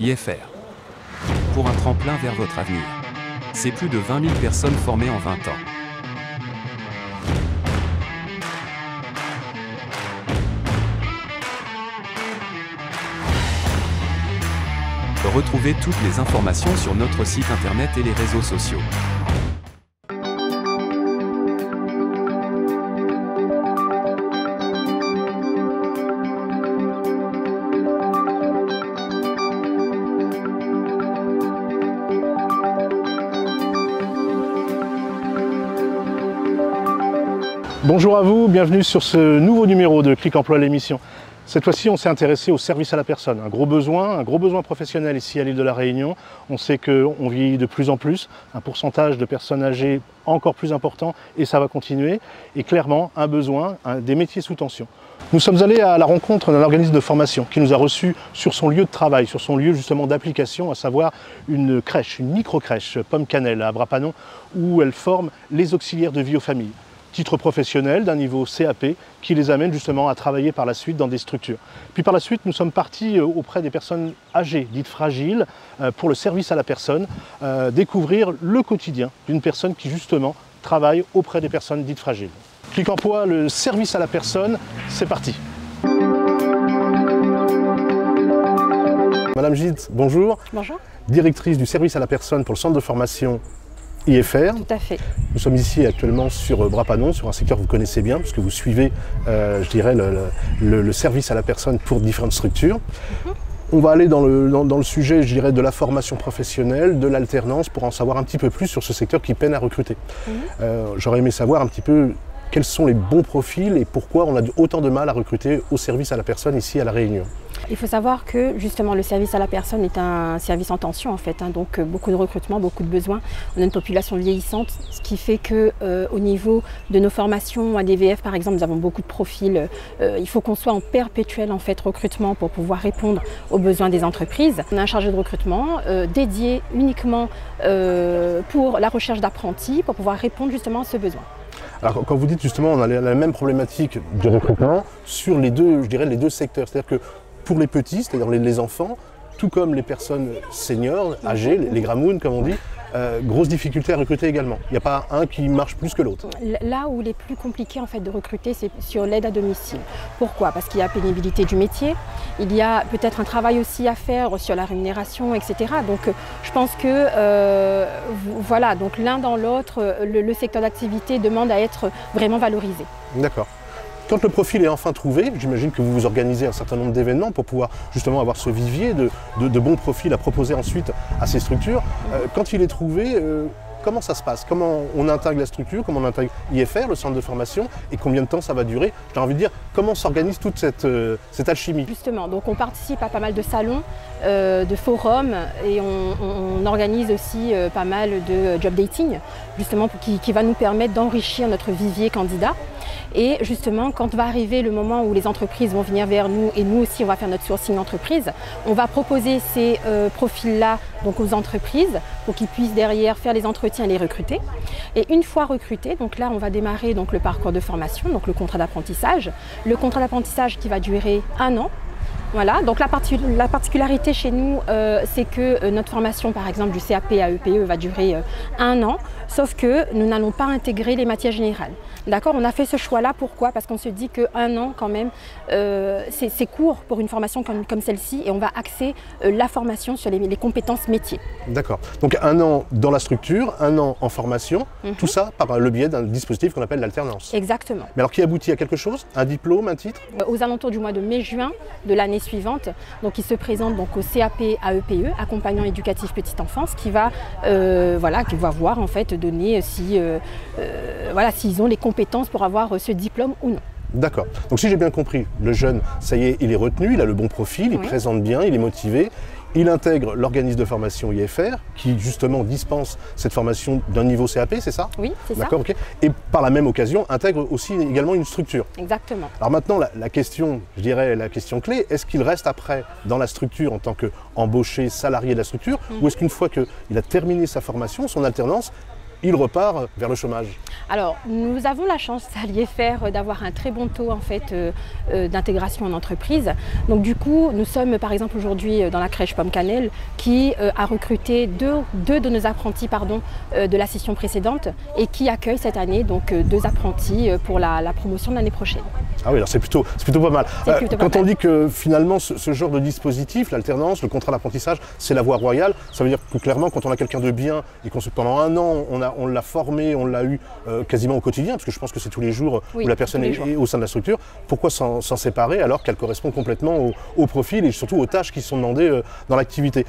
IFR. Pour un tremplin vers votre avenir. C'est plus de 20 000 personnes formées en 20 ans. Retrouvez toutes les informations sur notre site internet et les réseaux sociaux. Bonjour à vous, bienvenue sur ce nouveau numéro de Clic Emploi l'émission. Cette fois-ci, on s'est intéressé au service à la personne. Un gros besoin professionnel ici à l'île de la Réunion. On sait qu'on vieillit de plus en plus, un pourcentage de personnes âgées encore plus important et ça va continuer. Et clairement, un besoin, des métiers sous tension. Nous sommes allés à la rencontre d'un organisme de formation qui nous a reçus sur son lieu de travail, sur son lieu justement d'application, à savoir une crèche, une micro-crèche Pomme Cannelle à Brapanon, où elle forme les auxiliaires de vie aux familles. Titre professionnel d'un niveau CAP qui les amène justement à travailler par la suite dans des structures. Puis par la suite, nous sommes partis auprès des personnes âgées, dites fragiles, pour le service à la personne, découvrir le quotidien d'une personne qui justement travaille auprès des personnes dites fragiles. Clic Emploi, le service à la personne, c'est parti. Madame Gide, bonjour. Bonjour. Directrice du service à la personne pour le centre de formation IFR. Tout à fait. Nous sommes ici actuellement sur Brapanon, sur un secteur que vous connaissez bien, puisque vous suivez, je dirais, le service à la personne pour différentes structures. On va aller dans le sujet, je dirais, de la formation professionnelle, de l'alternance, pour en savoir un petit peu plus sur ce secteur qui peine à recruter. J'aurais aimé savoir un petit peu quels sont les bons profils et pourquoi on a autant de mal à recruter au service à la personne ici à La Réunion. Il faut savoir que justement le service à la personne est un service en tension en fait, donc beaucoup de recrutement, beaucoup de besoins. On a une population vieillissante, ce qui fait que au niveau de nos formations à DVF par exemple, nous avons beaucoup de profils. Il faut qu'on soit en perpétuel en fait recrutement pour pouvoir répondre aux besoins des entreprises. On a un chargé de recrutement dédié uniquement pour la recherche d'apprentis pour pouvoir répondre justement à ce besoin. Alors quand vous dites justement on a la même problématique de recrutement sur les deux, je dirais les deux secteurs, c'est-à-dire que pour les petits, c'est-à-dire les enfants, tout comme les personnes seniors, âgées, les gramounes comme on dit, grosse difficulté à recruter également. Il n'y a pas un qui marche plus que l'autre. Là où il est plus compliqué en fait de recruter, c'est sur l'aide à domicile. Pourquoi? Parce qu'il y a pénibilité du métier, il y a peut-être un travail aussi à faire sur la rémunération, etc. Donc je pense que voilà, donc l'un dans l'autre, le secteur d'activité demande à être vraiment valorisé. D'accord. Quand le profil est enfin trouvé, j'imagine que vous vous organisez un certain nombre d'événements pour pouvoir justement avoir ce vivier de bons profils à proposer ensuite à ces structures. Quand il est trouvé, comment ça se passe? Comment on intègre la structure? Comment on intègre IFR, le centre de formation? Et combien de temps ça va durer? J'ai envie de dire, comment s'organise toute cette alchimie? Justement, donc on participe à pas mal de salons, de forums et on organise aussi pas mal de job dating, justement qui va nous permettre d'enrichir notre vivier candidat. Et justement, quand va arriver le moment où les entreprises vont venir vers nous et nous aussi on va faire notre sourcing d'entreprise, on va proposer ces profils-là donc aux entreprises pour qu'ils puissent derrière faire les entretiens et les recruter. Et une fois recrutés, donc là on va démarrer donc le parcours de formation, donc le contrat d'apprentissage. Le contrat d'apprentissage qui va durer 1 an. Voilà, donc la particularité chez nous, c'est que notre formation, par exemple, du CAP à EPE va durer 1 an, sauf que nous n'allons pas intégrer les matières générales. D'accord, on a fait ce choix-là, pourquoi? Parce qu'on se dit qu'1 an, quand même, c'est court pour une formation comme celle-ci et on va axer la formation sur les compétences métiers. D'accord, donc 1 an dans la structure, 1 an en formation, tout ça par le biais d'un dispositif qu'on appelle l'alternance. Exactement. Mais alors qui aboutit à quelque chose? Un diplôme, un titre? Aux alentours du mois de mai-juin de l'année suivante, donc il se présente donc au CAP à EPE, accompagnant éducatif petite enfance, qui va voir en fait donner si voilà, s'ils ont les compétences pour avoir ce diplôme ou non. D'accord. Donc si j'ai bien compris, le jeune, ça y est, il est retenu, il a le bon profil, il présente bien, il est motivé. Il intègre l'organisme de formation IFR qui justement dispense cette formation d'un niveau CAP, c'est ça? Oui, c'est ça. D'accord, ok. Et par la même occasion, intègre aussi également une structure. Exactement. Alors maintenant, la question, je dirais la question clé, est-ce qu'il reste après dans la structure en tant qu'embauché, salarié de la structure, ou est-ce qu'une fois qu'il a terminé sa formation, son alternance, il repart vers le chômage. Alors, nous avons la chance à l'IFR d'avoir un très bon taux en fait, d'intégration en entreprise. Donc du coup, nous sommes par exemple aujourd'hui dans la crèche Pomme Cannelle qui a recruté deux de nos apprentis de la session précédente et qui accueille cette année donc, 2 apprentis pour la promotion de l'année prochaine. Ah oui, alors c'est plutôt pas mal. Quand on dit que finalement ce genre de dispositif, l'alternance, le contrat d'apprentissage, c'est la voie royale, ça veut dire que clairement quand on a quelqu'un de bien et qu'on pendant un an on l'a formé, on l'a eu quasiment au quotidien, parce que je pense que c'est tous les jours où la personne est au sein de la structure, pourquoi s'en séparer alors qu'elle correspond complètement au profil et surtout aux tâches qui sont demandées dans l'activité?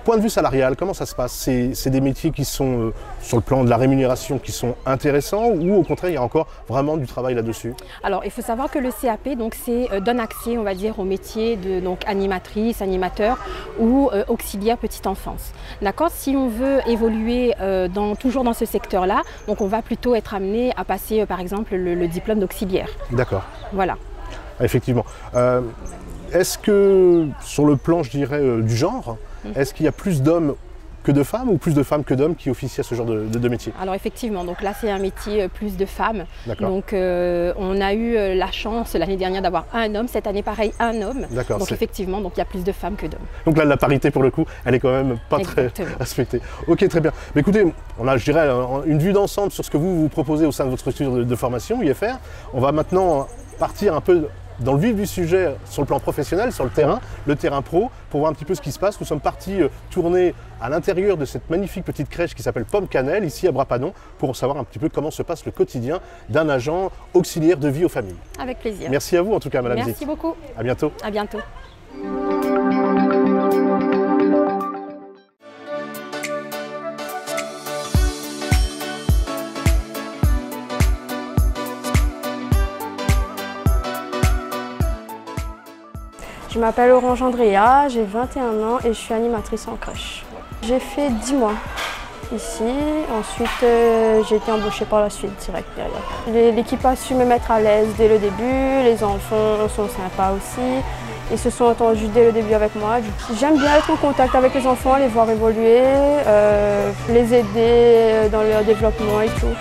Point de vue salarial, comment ça se passe? C'est des métiers qui sont, sur le plan de la rémunération, qui sont intéressants ou au contraire, il y a encore vraiment du travail là-dessus? Alors, il faut savoir que le CAP donne accès, on va dire, au métier de animatrice, animateur ou auxiliaire petite enfance. D'accord? Si on veut évoluer toujours dans ce secteur-là, donc on va plutôt être amené à passer, par exemple, le diplôme d'auxiliaire. D'accord. Voilà. Effectivement. Est-ce que, sur le plan, je dirais, du genre, est-ce qu'il y a plus d'hommes que de femmes ou plus de femmes que d'hommes qui officient à ce genre de métier? Alors effectivement, donc là c'est un métier plus de femmes. Donc on a eu la chance l'année dernière d'avoir un homme, cette année pareil un homme. Donc effectivement, donc il y a plus de femmes que d'hommes. Donc là la parité pour le coup, elle est quand même pas très respectée. Ok, très bien. Mais écoutez, on a je dirais une vue d'ensemble sur ce que vous proposez au sein de votre structure de formation, IFR. On va maintenant partir un peu dans le vif du sujet sur le plan professionnel, sur le terrain pro, pour voir un petit peu ce qui se passe. Nous sommes partis tourner à l'intérieur de cette magnifique petite crèche qui s'appelle Pomme Cannelle, ici à Brapanon, pour savoir un petit peu comment se passe le quotidien d'un agent auxiliaire de vie aux familles. Avec plaisir. Merci à vous en tout cas, Madame Zick. Merci beaucoup. À bientôt. À bientôt. Je m'appelle Orange Andrea, j'ai 21 ans et je suis animatrice en crèche. J'ai fait 10 mois ici, ensuite j'ai été embauchée par la suite direct derrière. L'équipe a su me mettre à l'aise dès le début, les enfants sont sympas aussi. Ils se sont entendus dès le début avec moi. J'aime bien être en contact avec les enfants, les voir évoluer, les aider dans leur développement et tout.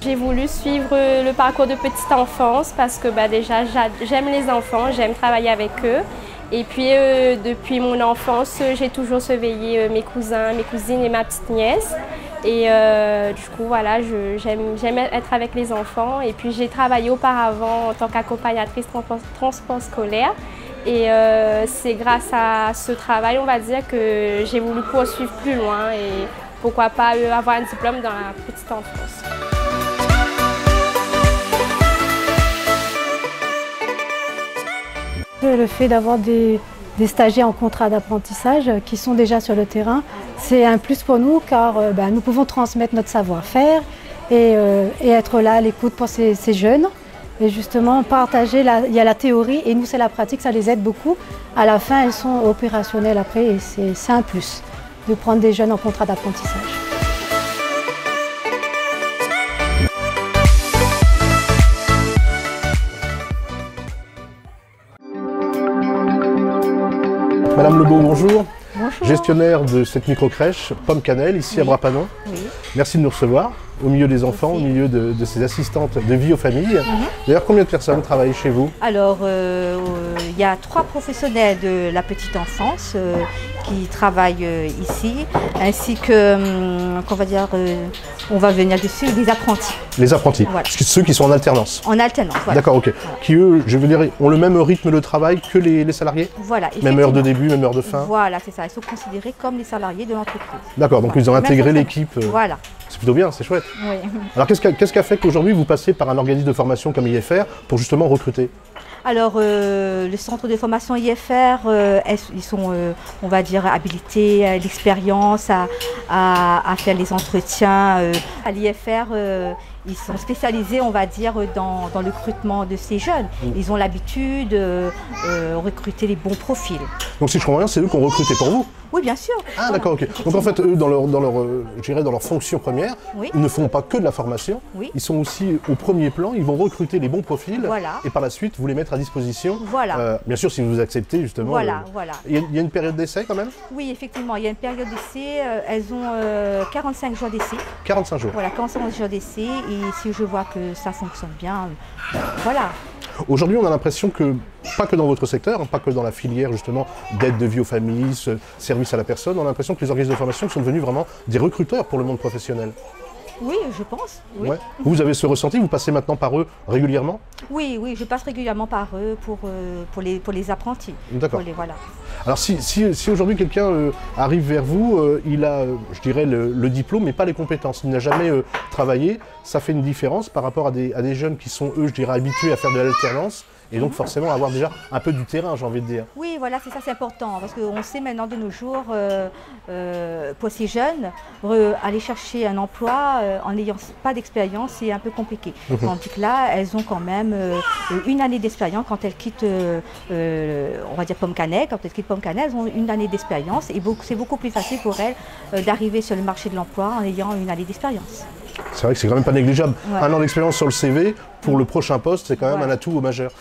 J'ai voulu suivre le parcours de petite enfance parce que déjà j'aime les enfants, j'aime travailler avec eux. Et puis depuis mon enfance, j'ai toujours surveillé mes cousins, mes cousines et ma petite nièce. Et du coup voilà, j'aime être avec les enfants. Et puis j'ai travaillé auparavant en tant qu'accompagnatrice transport scolaire. Et c'est grâce à ce travail, on va dire, que j'ai voulu poursuivre plus loin et pourquoi pas avoir un diplôme dans la petite enfance. Le fait d'avoir des stagiaires en contrat d'apprentissage qui sont déjà sur le terrain, c'est un plus pour nous car nous pouvons transmettre notre savoir-faire et être là à l'écoute pour ces jeunes. Et justement, partager, il y a la théorie et nous c'est la pratique, ça les aide beaucoup. À la fin, elles sont opérationnelles après et c'est un plus de prendre des jeunes en contrat d'apprentissage. Madame Lebeau, bonjour. Bonjour. Gestionnaire de cette micro-crèche Pomme Cannelle, ici à Brapanon. Oui. Merci de nous recevoir au milieu des enfants, au milieu de ces assistantes de vie aux familles. D'ailleurs, combien de personnes travaillent chez vous? Alors, il y a 3 professionnels de la petite enfance qui travaillent ici, ainsi que, on va venir dessus, les apprentis. Les apprentis, voilà. Ceux qui sont en alternance. En alternance, voilà. D'accord, ok. Voilà. Qui eux, je veux dire, ont le même rythme de travail que les salariés? Voilà. Même heure de début, même heure de fin? Voilà, c'est ça. Ils sont considérés comme les salariés de l'entreprise. D'accord, donc ils ont intégré l'équipe. Voilà. C'est plutôt bien, c'est chouette. Oui. Alors qu'est-ce qui a fait qu'aujourd'hui vous passez par un organisme de formation comme IFR pour justement recruter? Alors, les centres de formation IFR, ils sont, on va dire, habilités à l'expérience, à faire les entretiens. À l'IFR, ils sont spécialisés, on va dire, dans le recrutement de ces jeunes. Ils ont l'habitude de recruter les bons profils. Donc si je comprends bien, c'est eux qui ont recruté pour vous? Oui, bien sûr. Ah d'accord, ok. Donc en fait, eux, dans leur fonction première, ils ne font pas que de la formation. Ils sont aussi au premier plan, ils vont recruter les bons profils et par la suite, vous les mettre à disposition. Voilà. Bien sûr, si vous acceptez justement. Voilà. Il y a une période d'essai quand même? Oui, effectivement, il y a une période d'essai. Elles ont 45 jours d'essai. 45 jours. Voilà, 45 jours d'essai. Et si je vois que ça fonctionne bien, voilà. Aujourd'hui, on a l'impression que, pas que dans votre secteur, hein, pas que dans la filière justement d'aide de vie aux familles, service à la personne, on a l'impression que les organismes de formation sont devenus vraiment des recruteurs pour le monde professionnel. Oui, je pense. Oui. Ouais. Vous avez ce ressenti, vous passez maintenant par eux régulièrement? Oui, je passe régulièrement par eux pour les apprentis. D'accord. Voilà. Alors si aujourd'hui quelqu'un arrive vers vous, il a, je dirais, le diplôme mais pas les compétences, il n'a jamais travaillé, ça fait une différence par rapport à des jeunes qui sont, eux, je dirais, habitués à faire de l'alternance et donc forcément avoir déjà un peu du terrain, j'ai envie de dire. Oui, voilà, c'est ça, c'est important parce qu'on sait maintenant de nos jours, pour ces jeunes, aller chercher un emploi en n'ayant pas d'expérience, c'est un peu compliqué. Tandis que là, elles ont quand même une année d'expérience quand elles quittent, on va dire Pomme-Canet, quand elles quittent Pomme-Canet, elles ont une année d'expérience et c'est beaucoup plus facile pour elles d'arriver sur le marché de l'emploi en ayant une année d'expérience. C'est vrai que c'est quand même pas négligeable. Ouais. Un an d'expérience sur le CV, pour le prochain poste, c'est quand même un atout majeur.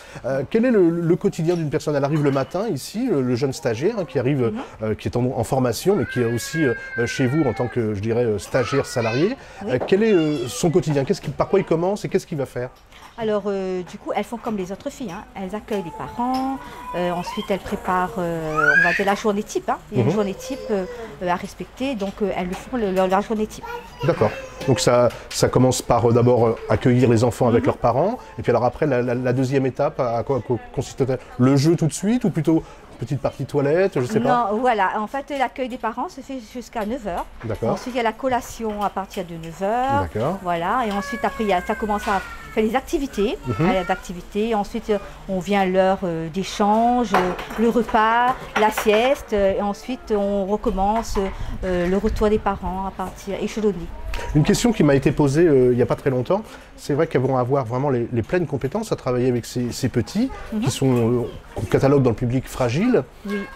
Quel est le quotidien d'une personne? Elle arrive le matin ici, le jeune stagiaire hein, qui arrive, qui est en formation, mais qui est aussi chez vous en tant que, je dirais, stagiaire salarié. Quel est son quotidien? Par quoi il commence et qu'est-ce qu'il va faire? Alors, du coup, elles font comme les autres filles. Hein. Elles accueillent les parents. Ensuite, elles préparent, on va dire, la journée type. Hein. Il y a une journée type à respecter. Donc, elles font leur journée type. D'accord. Donc, ça commence par d'abord accueillir les enfants avec leurs parents. Et puis, alors après, la deuxième étape, à quoi consiste-t-elle? Le jeu tout de suite ou plutôt petite partie toilette, je ne sais pas. Non, voilà. En fait, l'accueil des parents se fait jusqu'à 9 h. D'accord. Ensuite, il y a la collation à partir de 9 h. D'accord. Voilà. Et ensuite, après, ça commence à faire les activités. Ensuite, on vient à l'heure d'échange, le repas, la sieste. Et ensuite, on recommence le retour des parents à partir échelonné. Une question qui m'a été posée il n'y a pas très longtemps, c'est vrai qu'elles vont avoir vraiment les pleines compétences à travailler avec ces petits qui sont qu'on catalogue dans le public fragile,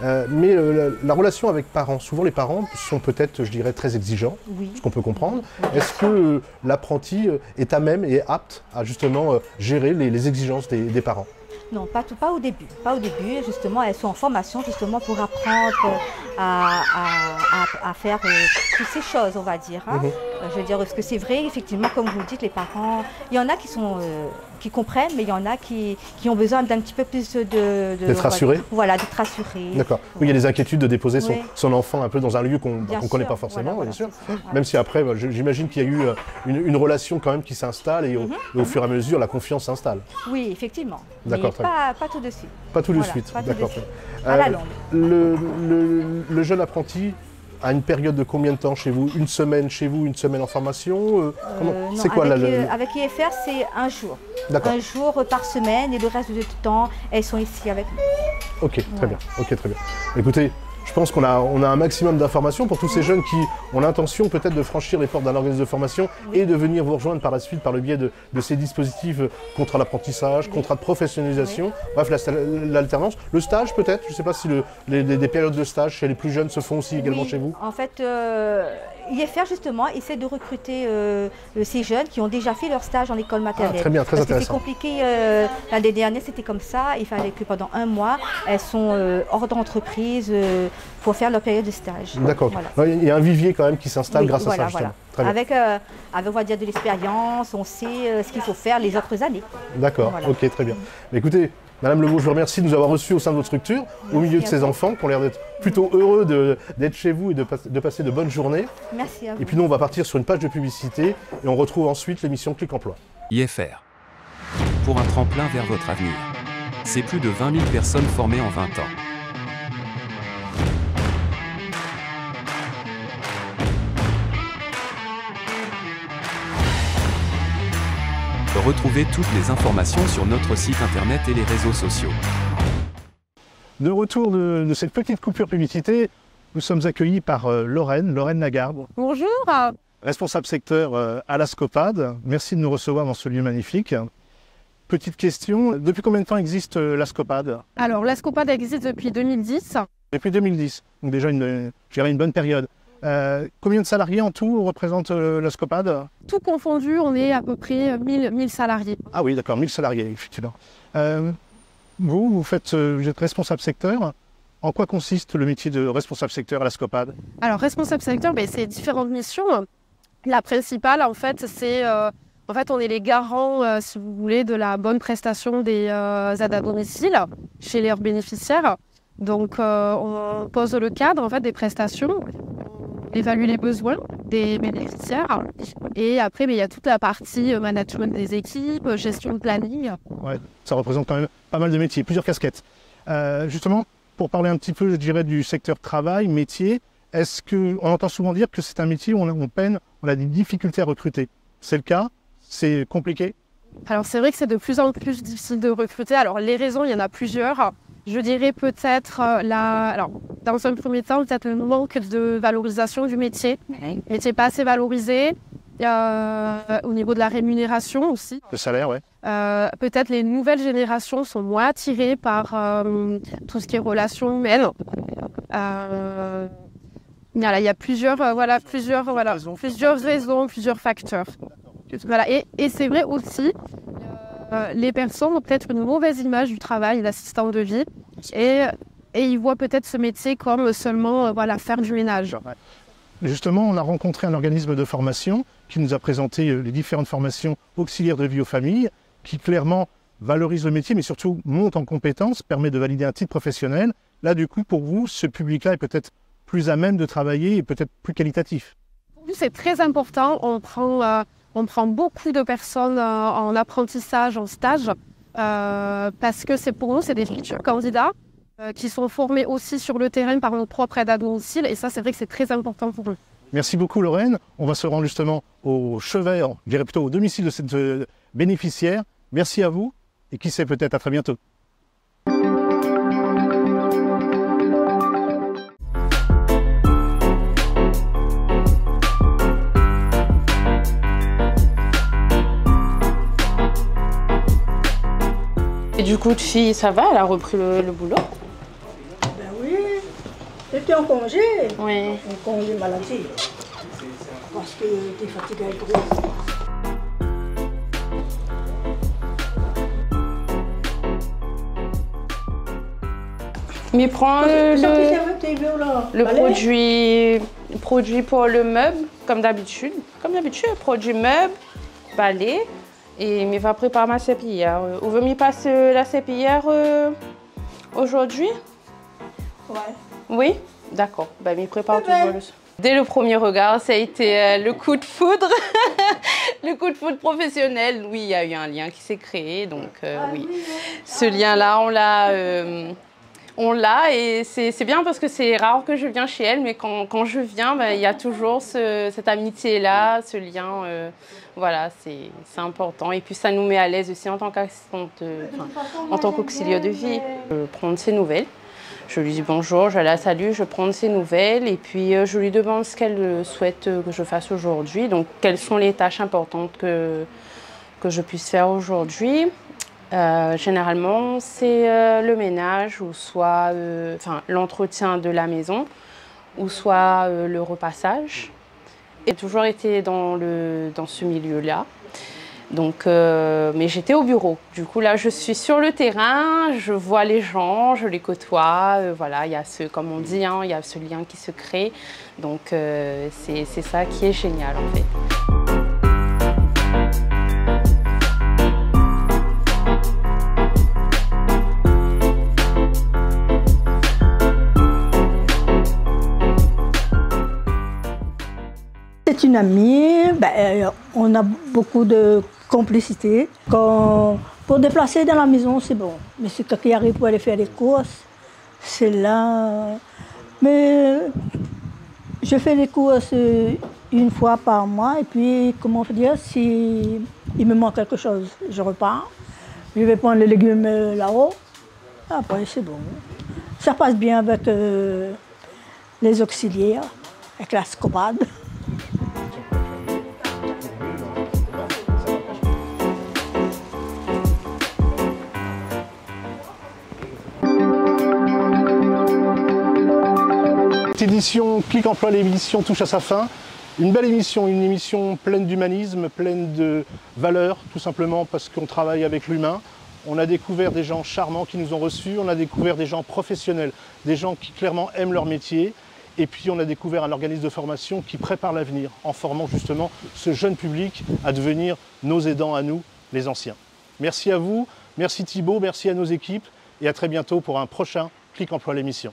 mais la relation avec parents, souvent les parents sont peut-être, je dirais, très exigeants, ce qu'on peut comprendre. Est-ce que l'apprenti est à même et apte à justement gérer les exigences des parents? Non, pas au début. Pas au début, justement, elles sont en formation justement pour apprendre à faire toutes ces choses, on va dire. Hein. Je veux dire, parce que c'est vrai, effectivement, comme vous le dites, les parents, il y en a qui comprennent, mais il y en a qui ont besoin d'un petit peu plus d'être rassurés. Voilà, d'être rassurés. D'accord. Oui, il y a des inquiétudes de déposer son enfant un peu dans un lieu qu'on ne connaît pas forcément, bien sûr. Même si après, j'imagine qu'il y a eu une relation quand même qui s'installe et au fur et à mesure, la confiance s'installe. Oui, effectivement. D'accord. Pas tout de suite. Pas tout de suite, d'accord. À la longue. Le jeune apprenti a une période de combien de temps chez vous? Une semaine chez vous, une semaine en formation? C'est quoi avec IFR, c'est un jour. Un jour par semaine et le reste du temps, elles sont ici avec nous. Ok, très bien. Écoutez, je pense qu'on a un maximum d'informations pour tous ces jeunes qui ont l'intention peut-être de franchir les portes d'un organisme de formation et de venir vous rejoindre par la suite par le biais de ces dispositifs contrat d'apprentissage, contrat de professionnalisation, bref, l'alternance, le stage peut-être, je ne sais pas si des périodes de stage chez les plus jeunes se font aussi également chez vous. En fait, IFR justement essaie de recruter ces jeunes qui ont déjà fait leur stage en école maternelle. Très bien, très intéressant. C'était compliqué, l'année dernière c'était comme ça, il fallait que pendant un mois, elles sont hors d'entreprise pour faire leur période de stage. D'accord. Voilà. Il y a un vivier quand même qui s'installe grâce à ça justement. Voilà. Avec, on va dire, de l'expérience, on sait ce qu'il faut faire les autres années. D'accord, ok, très bien. Mais écoutez, Madame Lebeau, je vous remercie de nous avoir reçus au sein de votre structure, au milieu de ces enfants qui ont l'air d'être plutôt heureux d'être chez vous et de passer de bonnes journées. Merci à vous. Et puis nous, on va partir sur une page de publicité et on retrouve ensuite l'émission Clic Emploi. IFR. Pour un tremplin vers votre avenir. C'est plus de 20 000 personnes formées en 20 ans. Retrouvez toutes les informations sur notre site internet et les réseaux sociaux. De retour de cette petite coupure publicité, nous sommes accueillis par Lorraine Lagarde. Bonjour. Responsable secteur à la Scopad. Merci de nous recevoir dans ce lieu magnifique. Petite question, depuis combien de temps existe la Scopad? Alors la Scopad existe depuis 2010. Depuis 2010, donc déjà une bonne période. Combien de salariés en tout représente la Scopad? Tout confondu, on est à peu près 1000 salariés. Ah oui, d'accord, 1000 salariés, effectivement. Vous êtes responsable secteur. En quoi consiste le métier de responsable secteur à la Scopad? Alors, responsable secteur, c'est différentes missions. La principale, en fait, c'est... on est les garants, si vous voulez, de la bonne prestation des aides à domicile chez leurs bénéficiaires. Donc, on pose le cadre, en fait, des prestations, on évalue les besoins des bénéficiaires. Et après, il y a toute la partie management des équipes, gestion de planning. Ouais, ça représente quand même pas mal de métiers, plusieurs casquettes. Justement, pour parler un petit peu, je dirais, du secteur travail, métier, est-ce qu'on entend souvent dire que c'est un métier où on a des difficultés à recruter? C'est le cas? C'est compliqué? Alors c'est vrai que c'est de plus en plus difficile de recruter. Alors les raisons, il y en a plusieurs. Je dirais peut-être, dans un premier temps, peut-être le manque de valorisation du métier. Le métier n'est pas assez valorisé. Au niveau de la rémunération aussi. Le salaire, oui. Peut-être les nouvelles générations sont moins attirées par tout ce qui est relations humaines. Il y a plusieurs raisons, plusieurs facteurs. Voilà. Et c'est vrai aussi, les personnes ont peut-être une mauvaise image du travail d'assistant de vie et ils voient peut-être ce métier comme seulement faire du ménage. Justement, on a rencontré un organisme de formation qui nous a présenté les différentes formations auxiliaires de vie aux familles, qui clairement valorise le métier, mais surtout monte en compétences, permet de valider un titre professionnel. Là, du coup, pour vous, ce public-là est peut-être plus à même de travailler et peut-être plus qualitatif. Pour nous, c'est très important. On prend beaucoup de personnes en apprentissage, en stage, parce que pour nous, c'est des futurs candidats qui sont formés aussi sur le terrain par notre propre aide à domicile. Et ça, c'est vrai que c'est très important pour eux. Merci beaucoup, Lorraine. On va se rendre justement au chevet, je dirais plutôt au domicile de cette bénéficiaire. Merci à vous et qui sait, peut-être à très bientôt. Et du coup, de fille, ça va? Elle a repris le boulot? Ben oui, j'étais en congé. Oui. En congé maladie. Parce que t'es fatiguée trop. Mais prends le produit pour le meuble, comme d'habitude. Produit meuble, balai. Et il va préparer ma serpillière. Vous voulez me passer la serpillière aujourd'hui? Ouais. Oui? D'accord. Ben, il prépare toujours le... Dès le premier regard, ça a été le coup de foudre. Le coup de foudre professionnel. Oui, il y a eu un lien qui s'est créé. Donc oui, ce lien-là, on l'a et c'est bien parce que c'est rare que je viens chez elle, mais quand je viens, il y a toujours cette amitié-là, ce lien. Voilà, c'est important. Et puis ça nous met à l'aise aussi en tant qu'assistante, en tant qu'auxiliaire de vie. Je prends ses nouvelles. Je lui dis bonjour, je la salue, je prends ses nouvelles et puis je lui demande ce qu'elle souhaite que je fasse aujourd'hui. Donc, quelles sont les tâches importantes que je puisse faire aujourd'hui. Généralement, c'est le ménage ou soit l'entretien de la maison ou soit le repassage. J'ai toujours été dans ce milieu-là. Donc, mais j'étais au bureau. Du coup, là, je suis sur le terrain, je vois les gens, je les côtoie. Voilà, il y a comme on dit, il y a ce lien qui se crée. Donc, c'est ça qui est génial, en fait. C'est une amie, on a beaucoup de complicité. Pour déplacer dans la maison, c'est bon. Mais c'est quand il arrive pour aller faire des courses, c'est là. Mais je fais les courses une fois par mois et puis, comment dire, si il me manque quelque chose, je repars. Je vais prendre les légumes là-haut. Après, c'est bon. Ça passe bien avec les auxiliaires, avec la Scopad. Cette édition Clic Emploi, l'émission touche à sa fin. Une belle émission, une émission pleine d'humanisme, pleine de valeurs, tout simplement parce qu'on travaille avec l'humain. On a découvert des gens charmants qui nous ont reçus, on a découvert des gens professionnels, des gens qui clairement aiment leur métier. Et puis on a découvert un organisme de formation qui prépare l'avenir en formant justement ce jeune public à devenir nos aidants à nous, les anciens. Merci à vous, merci Thibaut, merci à nos équipes et à très bientôt pour un prochain Clic Emploi l'émission.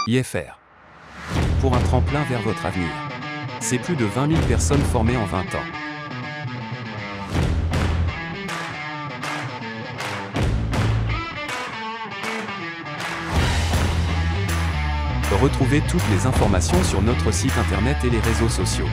IFR. Pour un tremplin vers votre avenir. C'est plus de 20 000 personnes formées en 20 ans. Retrouvez toutes les informations sur notre site internet et les réseaux sociaux.